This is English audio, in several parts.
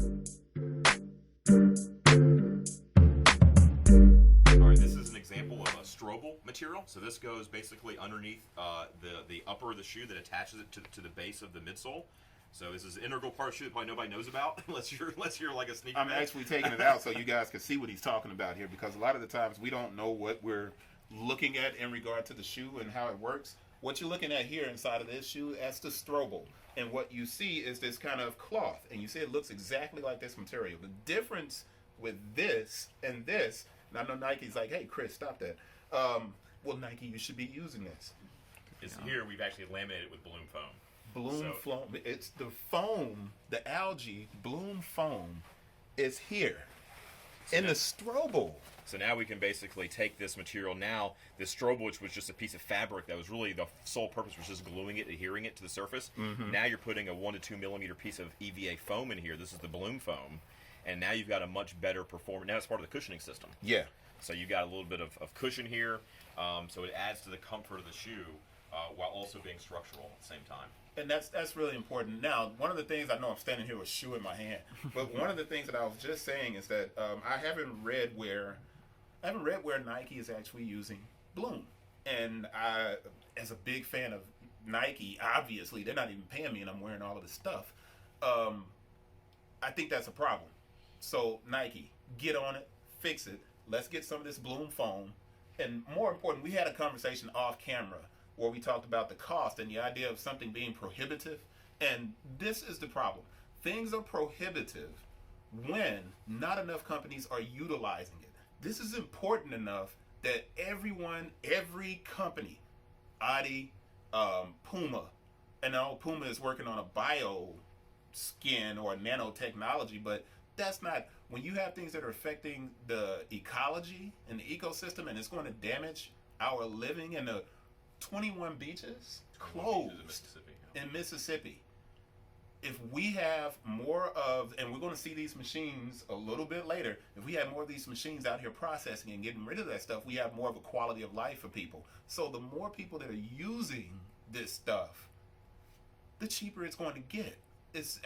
All right, this is an example of a Strobel material. So this goes basically underneath the upper of the shoe that attaches it to the base of the midsole. So this is an integral part of the shoe that probably nobody knows about, unless you're like a sneaker I'm fan. actually taking it out so you guys can see what he's talking about here, because a lot of the times we don't know what we're looking at in regard to the shoe and how it works. What you're looking at here inside of this shoe, that's the Strobel. And what you see is this kind of cloth. And you see it looks exactly like this material. The difference with this and this, and I know Nike's like, hey, Chris, stop that. Well, Nike, you should be using this. Is here we've actually laminated with Bloom foam. Bloom foam. It's the foam, the Algix Bloom foam is here in the Strobel. So now we can basically take this material now, this Strobel, which was just a piece of fabric that was really the sole purpose was just gluing it, adhering it to the surface. Mm-hmm. Now you're putting a 1 to 2 millimeter piece of EVA foam in here. This is the Bloom foam. And now you've got a much better performance. Now it's part of the cushioning system. Yeah. So you've got a little bit of cushion here. So it adds to the comfort of the shoe while also being structural at the same time. And that's really important. Now, one of the things, I know I'm standing here with a shoe in my hand, but one of the things that I was just saying is that I haven't read where Nike is actually using Bloom. And I, as a big fan of Nike, obviously they're not even paying me, and I'm wearing all of this stuff. I think that's a problem. So Nike, get on it, fix it. Let's get some of this Bloom foam. And more important, we had a conversation off camera where we talked about the cost and the idea of something being prohibitive. And this is the problem. Things are prohibitive when not enough companies are utilizing it. This is important enough that everyone, every company, Adi, Puma, and now Puma is working on a bio skin or nanotechnology, but that's not, when you have things that are affecting the ecology and the ecosystem and it's going to damage our living, and the 21 beaches closed in Mississippi. If we have more of, and we're going to see these machines a little bit later, if we have more of these machines out here processing and getting rid of that stuff, we have more of a quality of life for people. So the more people that are using this stuff, the cheaper it's going to get.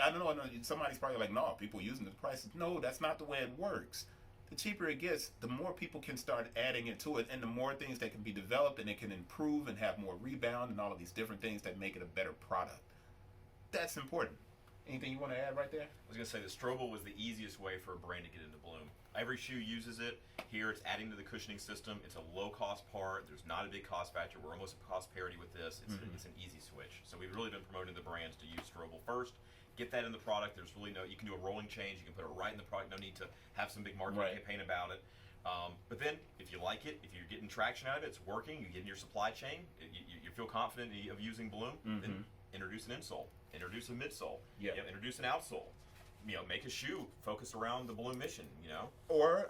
I don't know, somebody's probably like, no, people using the prices. No, that's not the way it works. The cheaper it gets, the more people can start adding into it, and the more things that can be developed, and it can improve and have more rebound and all of these different things that make it a better product. That's important. Anything you want to add right there? I was going to say the Strobel was the easiest way for a brand to get into Bloom. Every shoe uses it. Here it's adding to the cushioning system. It's a low-cost part. There's not a big cost factor. We're almost at cost parity with this. It's an easy switch. So we've really been promoting the brands to use Strobel first. Get that in the product. There's really you can do a rolling change. You can put it right in the product. No need to have some big marketing campaign about it. But then, if you like it, if you're getting traction out of it, it's working, you get in your supply chain, you feel confident of using Bloom, then introduce an insole, introduce a midsole, introduce an outsole. Make a shoe focused around the Bloom mission, Or,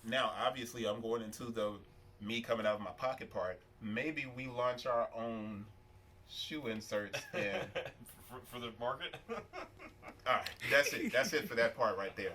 now, obviously, I'm going into me coming out of my pocket part. Maybe we launch our own shoe inserts and for the market. All right, that's it for that part right there.